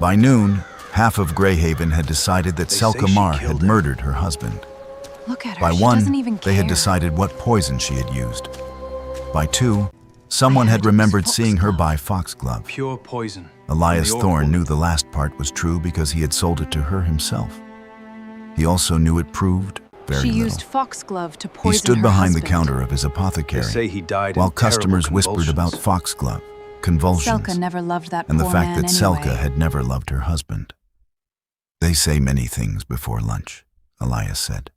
By noon, half of Greyhaven had decided that They Selka say she Marr killed had him. murdered her husband. Look at her, By she doesn't one, even they had care. decided what poison she had used. By two, someone I had heard it was remembered seeing her foxglove. buy foxglove. Pure poison. Elias From the Thorne orc knew woman. the last part was true because he had sold it to her himself. He also knew it proved very She little. used foxglove to poison He stood her behind husband. the counter of his They apothecary say he died while in terrible customers whispered about convulsions. foxglove, convulsions, Selka never loved that and the poor fact man that Selka anyway. had never loved her husband. They say many things before lunch, Elias said.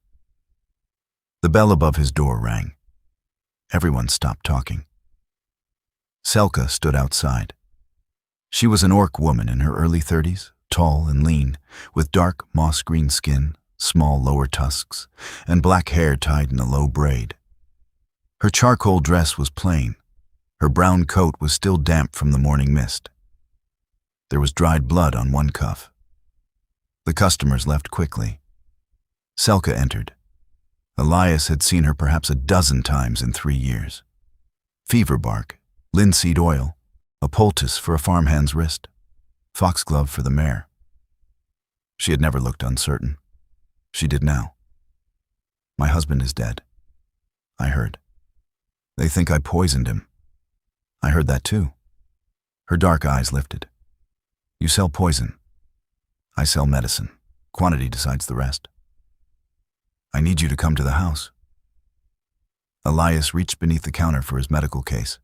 The bell above his door rang. Everyone stopped talking. Selka stood outside. She was an orc woman in her early 30s, tall and lean, with dark moss-green skin, small lower tusks, and black hair tied in a low braid. Her charcoal dress was plain. Her brown coat was still damp from the morning mist. There was dried blood on one cuff. The customers left quickly. Selka entered. Elias had seen her perhaps a dozen times in 3 years. Fever bark, linseed oil, a poultice for a farmhand's wrist, foxglove for the mare. She had never looked uncertain. She did now. My husband is dead. I heard. They think I poisoned him. I heard that too. Her dark eyes lifted. You sell poison. I sell medicine. Quantity decides the rest. I need you to come to the house. Elias reached beneath the counter for his medical case.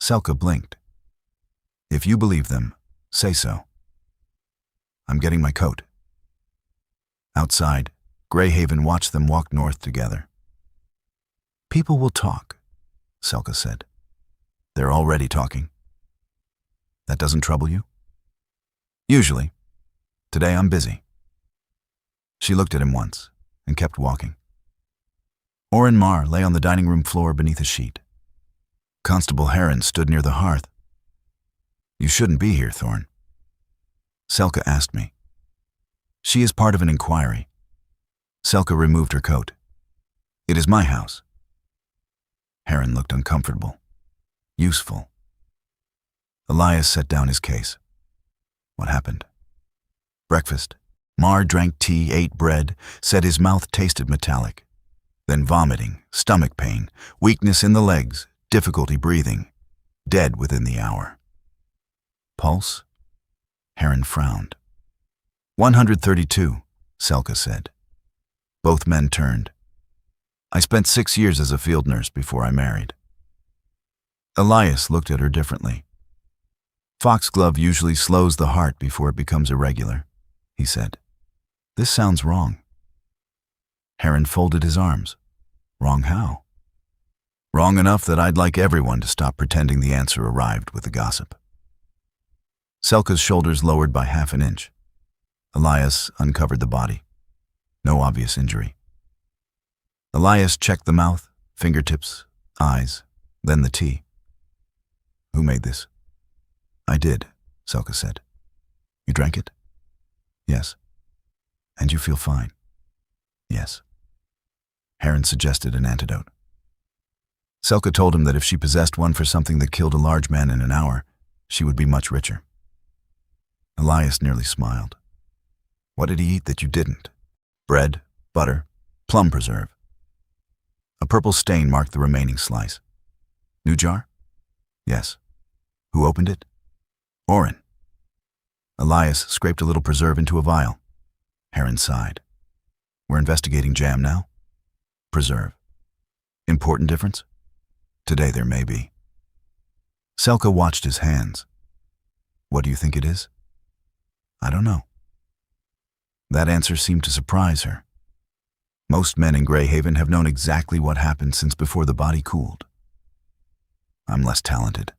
Selka blinked. If you believe them, say so. I'm getting my coat. Outside, Greyhaven watched them walk north together. People will talk, Selka said. They're already talking. That doesn't trouble you? Usually. Today I'm busy. She looked at him once and kept walking. Oren Marr lay on the dining room floor beneath a sheet. Constable Heron stood near the hearth. You shouldn't be here, Thorne. Selka asked me. She is part of an inquiry. Selka removed her coat. It is my house. Heron looked uncomfortable. Useful. Elias set down his case. What happened? Breakfast. Marr drank tea, ate bread, said his mouth tasted metallic. Then vomiting, stomach pain, weakness in the legs, difficulty breathing. Dead within the hour. Pulse? Heron frowned. 132, Selka said. Both men turned. I spent 6 years as a field nurse before I married. Elias looked at her differently. Foxglove usually slows the heart before it becomes irregular, he said. This sounds wrong. Heron folded his arms. Wrong how? Wrong enough that I'd like everyone to stop pretending the answer arrived with the gossip. Selka's shoulders lowered by half an inch. Elias uncovered the body. No obvious injury. Elias checked the mouth, fingertips, eyes, then the tea. Who made this? I did, Selka said. You drank it? Yes. And you feel fine? Yes. Heron suggested an antidote. Selka told him that if she possessed one for something that killed a large man in an hour, she would be much richer. Elias nearly smiled. What did he eat that you didn't? Bread, butter, plum preserve. A purple stain marked the remaining slice. New jar? Yes. Who opened it? Oren. Elias scraped a little preserve into a vial. Heron sighed. We're investigating jam now? Preserve. Important difference? Today there may be. Selka watched his hands. What do you think it is? I don't know. That answer seemed to surprise her. Most men in Greyhaven have known exactly what happened since before the body cooled. I'm less talented.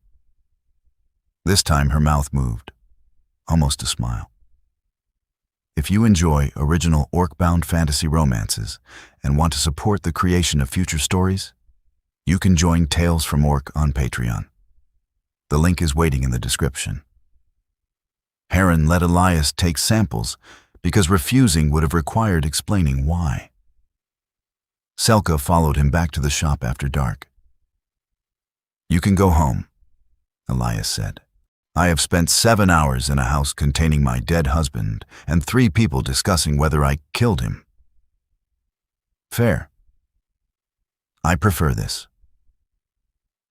This time her mouth moved, almost a smile. If you enjoy original orc-bound fantasy romances and want to support the creation of future stories, you can join Tales from Orc on Patreon. The link is waiting in the description. Heron let Elias take samples because refusing would have required explaining why. Selka followed him back to the shop after dark. You can go home, Elias said. I have spent 7 hours in a house containing my dead husband and 3 people discussing whether I killed him. Fair. I prefer this.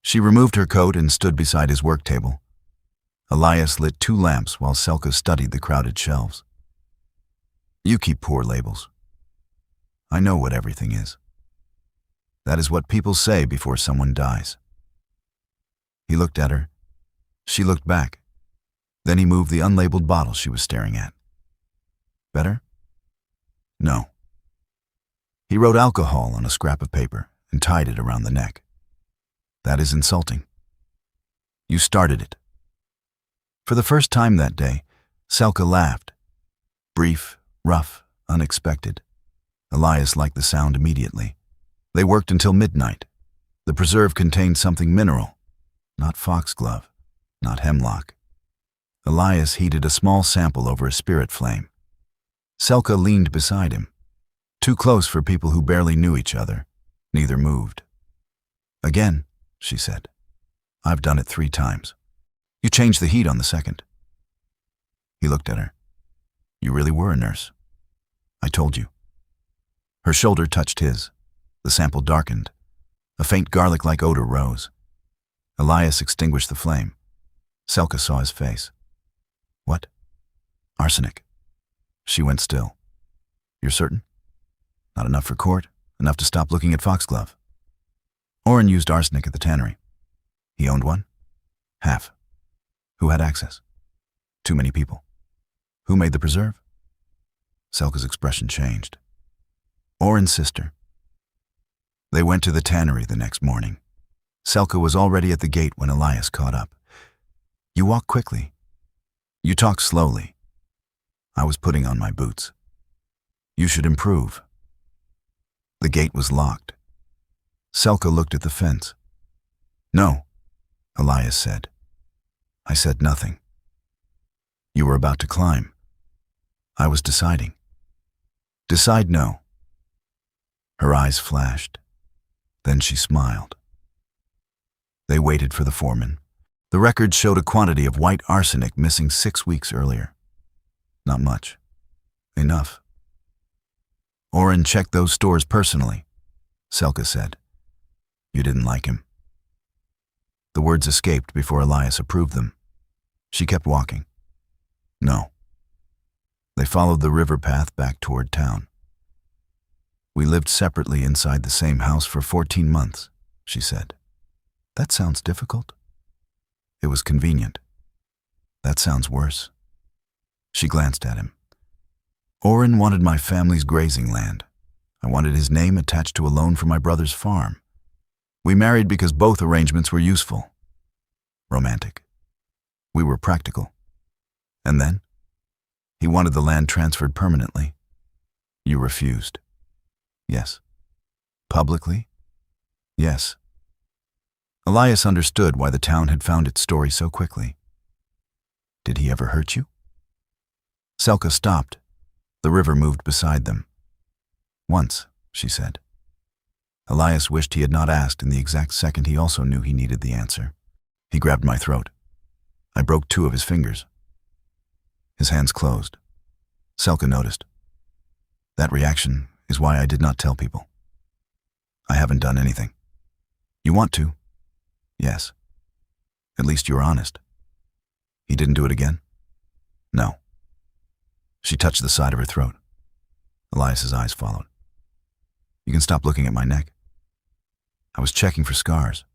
She removed her coat and stood beside his work table. Elias lit 2 lamps while Selka studied the crowded shelves. You keep poor labels. I know what everything is. That is what people say before someone dies. He looked at her. She looked back. Then he moved the unlabeled bottle she was staring at. Better? No. He wrote alcohol on a scrap of paper and tied it around the neck. That is insulting. You started it. For the first time that day, Selka laughed. Brief, rough, unexpected. Elias liked the sound immediately. They worked until midnight. The preserve contained something mineral, not foxglove, not hemlock. Elias heated a small sample over a spirit flame. Selka leaned beside him. Too close for people who barely knew each other. Neither moved. Again, she said. I've done it 3 times. You changed the heat on the second. He looked at her. You really were a nurse. I told you. Her shoulder touched his. The sample darkened. A faint garlic-like odor rose. Elias extinguished the flame. Selka saw his face. What? Arsenic. She went still. You're certain? Not enough for court, enough to stop looking at foxglove. Oren used arsenic at the tannery. He owned one? Half. Who had access? Too many people. Who made the preserve? Selka's expression changed. Oren's sister. They went to the tannery the next morning. Selka was already at the gate when Elias caught up. You walk quickly. You talk slowly. I was putting on my boots. You should improve. The gate was locked. Selka looked at the fence. No, Elias said. I said nothing. You were about to climb. I was deciding. Decide no. Her eyes flashed. Then she smiled. They waited for the foreman. The record showed a quantity of white arsenic missing 6 weeks earlier. Not much. Enough. Oren checked those stores personally, Selka said. You didn't like him. The words escaped before Elias approved them. She kept walking. No. They followed the river path back toward town. We lived separately inside the same house for 14 months, she said. That sounds difficult. It was convenient. That sounds worse. She glanced at him. Oren wanted my family's grazing land. I wanted his name attached to a loan for my brother's farm. We married because both arrangements were useful. Romantic. We were practical. And then? He wanted the land transferred permanently. You refused. Yes. Publicly? Yes. Elias understood why the town had found its story so quickly. Did he ever hurt you? Selka stopped. The river moved beside them. Once, she said. Elias wished he had not asked in the exact second he also knew he needed the answer. He grabbed my throat. I broke 2 of his fingers. His hands closed. Selka noticed. That reaction is why I did not tell people. I haven't done anything. You want to? Yes. At least you're honest. He didn't do it again? No. She touched the side of her throat. Elias's eyes followed. You can stop looking at my neck. I was checking for scars.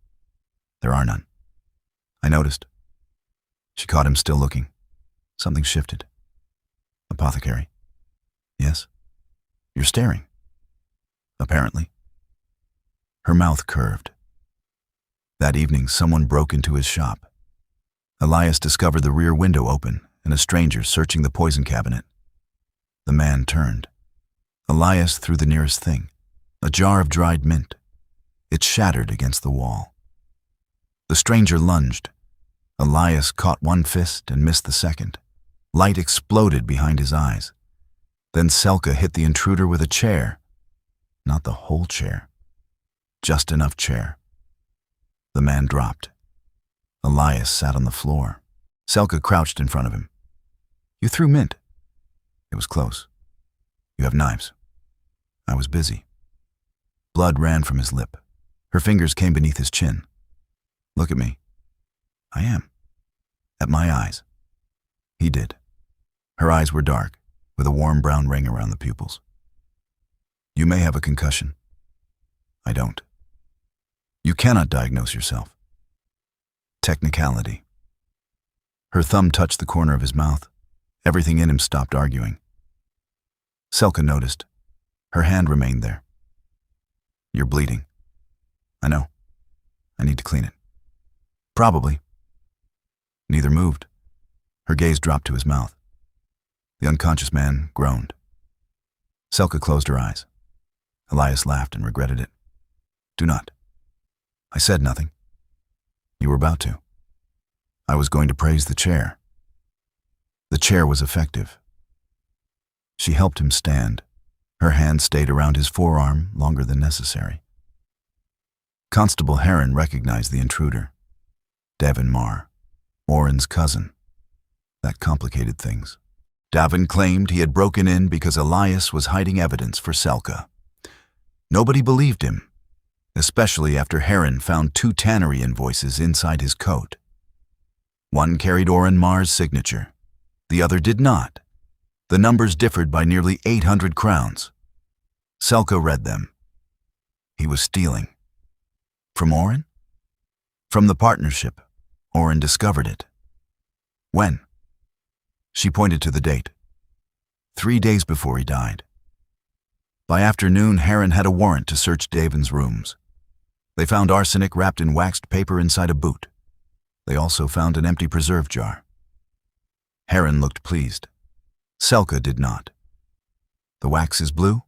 There are none. I noticed. She caught him still looking. Something shifted. Apothecary. Yes? You're staring. Apparently. Her mouth curved. That evening, someone broke into his shop. Elias discovered the rear window open and a stranger searching the poison cabinet. The man turned. Elias threw the nearest thing, a jar of dried mint. It shattered against the wall. The stranger lunged. Elias caught one fist and missed the second. Light exploded behind his eyes. Then Selka hit the intruder with a chair. Not the whole chair. Just enough chair. The man dropped. Elias sat on the floor. Selka crouched in front of him. You threw mint. It was close. You have knives. I was busy. Blood ran from his lip. Her fingers came beneath his chin. Look at me. I am. At my eyes. He did. Her eyes were dark, with a warm brown ring around the pupils. You may have a concussion. I don't. You cannot diagnose yourself. Technicality. Her thumb touched the corner of his mouth. Everything in him stopped arguing. Selka noticed. Her hand remained there. You're bleeding. I know. I need to clean it. Probably. Neither moved. Her gaze dropped to his mouth. The unconscious man groaned. Selka closed her eyes. Elias laughed and regretted it. Do not. I said nothing. You were about to. I was going to praise the chair. The chair was effective. She helped him stand. Her hand stayed around his forearm longer than necessary. Constable Heron recognized the intruder. Davin Marr, Oren's cousin. That complicated things. Davin claimed he had broken in because Elias was hiding evidence for Selka. Nobody believed him, especially after Heron found 2 tannery invoices inside his coat. One carried Oren Marr's signature. The other did not. The numbers differed by nearly 800 crowns. Selka read them. He was stealing. From Oren? From the partnership. Oren discovered it. When? She pointed to the date. 3 days before he died. By afternoon, Heron had a warrant to search Davin's rooms. They found arsenic wrapped in waxed paper inside a boot. They also found an empty preserve jar. Heron looked pleased. Selka did not. The wax is blue?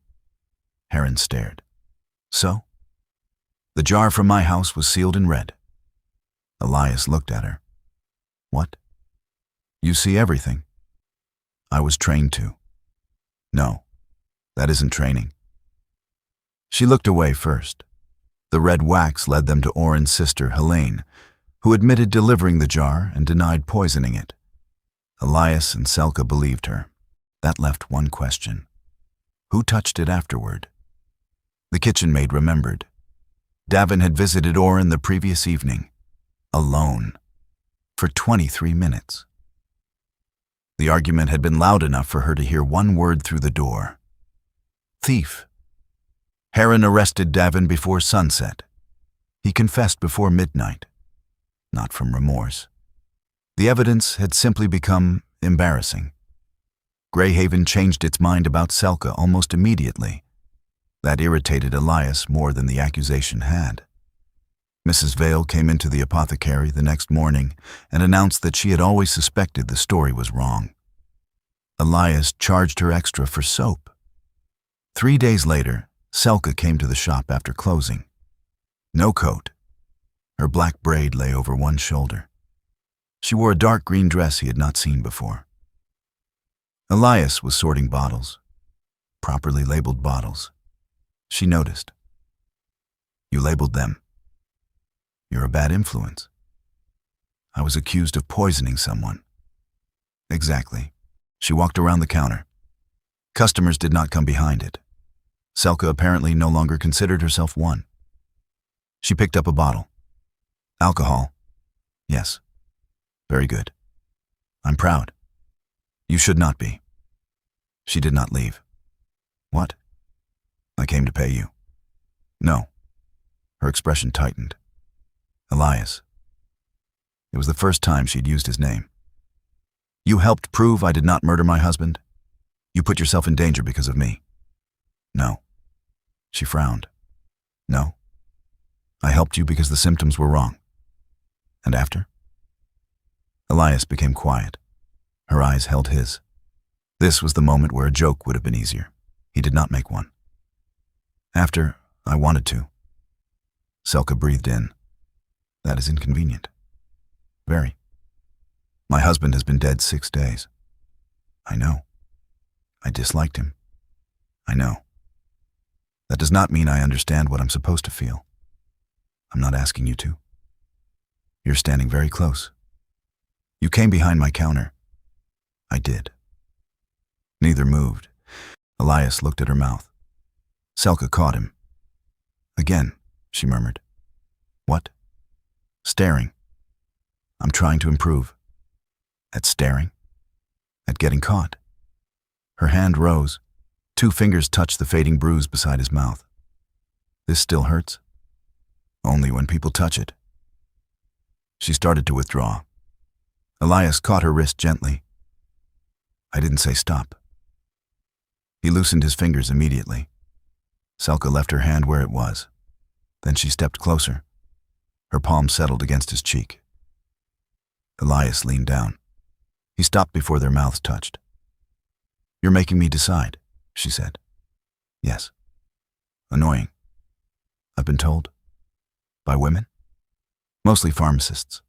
Heron stared. So? The jar from my house was sealed in red. Elias looked at her. What? You see everything. I was trained to. No, that isn't training. She looked away first. The red wax led them to Oren's sister, Helene, who admitted delivering the jar and denied poisoning it. Elias and Selka believed her. That left one question. Who touched it afterward? The kitchen maid remembered. Davin had visited Oren the previous evening, alone, for 23 minutes. The argument had been loud enough for her to hear one word through the door. Thief. Heron arrested Davin before sunset. He confessed before midnight, not from remorse. The evidence had simply become embarrassing. Greyhaven changed its mind about Selka almost immediately. That irritated Elias more than the accusation had. Mrs. Vale came into the Apothecary the next morning and announced that she had always suspected the story was wrong. Elias charged her extra for soap. 3 days later, Selka came to the shop after closing. No coat. Her black braid lay over one shoulder. She wore a dark green dress he had not seen before. Elias was sorting bottles, properly labeled bottles. She noticed. You labeled them. You're a bad influence. I was accused of poisoning someone. Exactly. She walked around the counter. Customers did not come behind it. Selka apparently no longer considered herself one. She picked up a bottle. Alcohol. Yes. Very good. I'm proud. You should not be. She did not leave. What? I came to pay you. No. Her expression tightened. Elias. It was the first time she'd used his name. You helped prove I did not murder my husband? You put yourself in danger because of me? No. She frowned. No. I helped you because the symptoms were wrong. And after? Elias became quiet. Her eyes held his. This was the moment where a joke would have been easier. He did not make one. After, I wanted to. Selka breathed in. That is inconvenient. Very. My husband has been dead 6 days. I know. I disliked him. I know. That does not mean I understand what I'm supposed to feel. I'm not asking you to. You're standing very close. You came behind my counter. I did. Neither moved. Elias looked at her mouth. Selka caught him. Again, she murmured. What? Staring. I'm trying to improve. At staring? At getting caught. Her hand rose. 2 fingers touched the fading bruise beside his mouth. This still hurts? Only when people touch it. She started to withdraw. Elias caught her wrist gently. I didn't say stop. He loosened his fingers immediately. Selka left her hand where it was. Then she stepped closer. Her palm settled against his cheek. Elias leaned down. He stopped before their mouths touched. You're making me decide, she said. Yes. Annoying. I've been told. By women? Mostly pharmacists.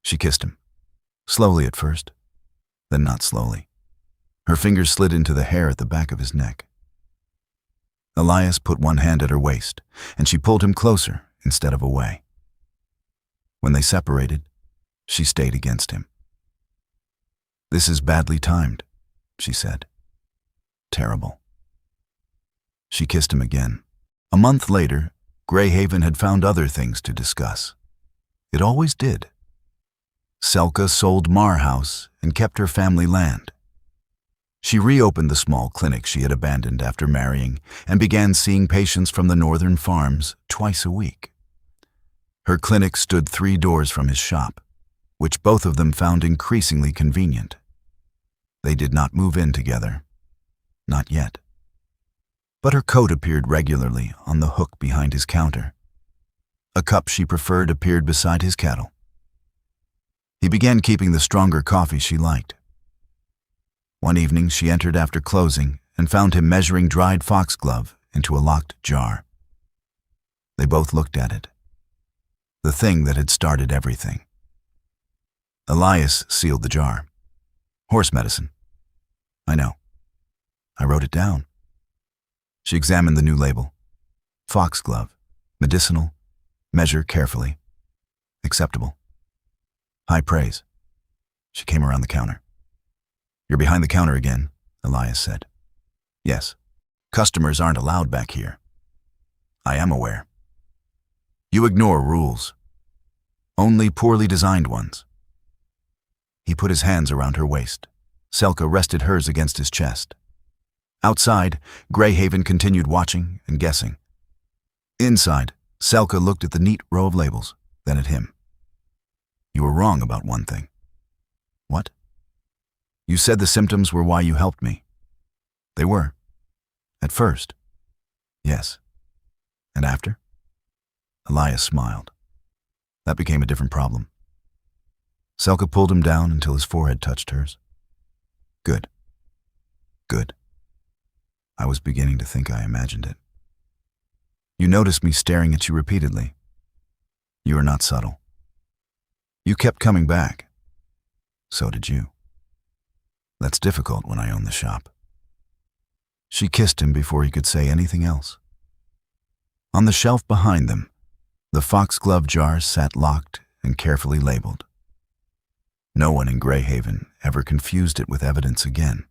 She kissed him. Slowly at first, then not slowly. Her fingers slid into the hair at the back of his neck. Elias put one hand at her waist, and she pulled him closer instead of away. When they separated, she stayed against him. This is badly timed, she said. Terrible. She kissed him again. A month later, Greyhaven had found other things to discuss. It always did. Selka sold Marr House and kept her family land. She reopened the small clinic she had abandoned after marrying and began seeing patients from the northern farms twice a week. Her clinic stood 3 doors from his shop, which both of them found increasingly convenient. They did not move in together. Not yet. But her coat appeared regularly on the hook behind his counter. A cup she preferred appeared beside his kettle. He began keeping the stronger coffee she liked. One evening she entered after closing and found him measuring dried foxglove into a locked jar. They both looked at it. The thing that had started everything. Elias sealed the jar. Horse medicine. I know. I wrote it down. She examined the new label. Foxglove. Medicinal. Measure carefully. Acceptable. High praise. She came around the counter. You're behind the counter again, Elias said. Yes. Customers aren't allowed back here. I am aware. You ignore rules. Only poorly designed ones. He put his hands around her waist. Selka rested hers against his chest. Outside, Greyhaven continued watching and guessing. Inside, Selka looked at the neat row of labels, then at him. You were wrong about one thing. What? You said the symptoms were why you helped me. They were. At first. Yes. And after? Elias smiled. That became a different problem. Selka pulled him down until his forehead touched hers. Good. Good. I was beginning to think I imagined it. You noticed me staring at you repeatedly. You are not subtle. You kept coming back. So did you. That's difficult when I own the shop. She kissed him before he could say anything else. On the shelf behind them, the foxglove jars sat locked and carefully labeled. No one in Greyhaven ever confused it with evidence again.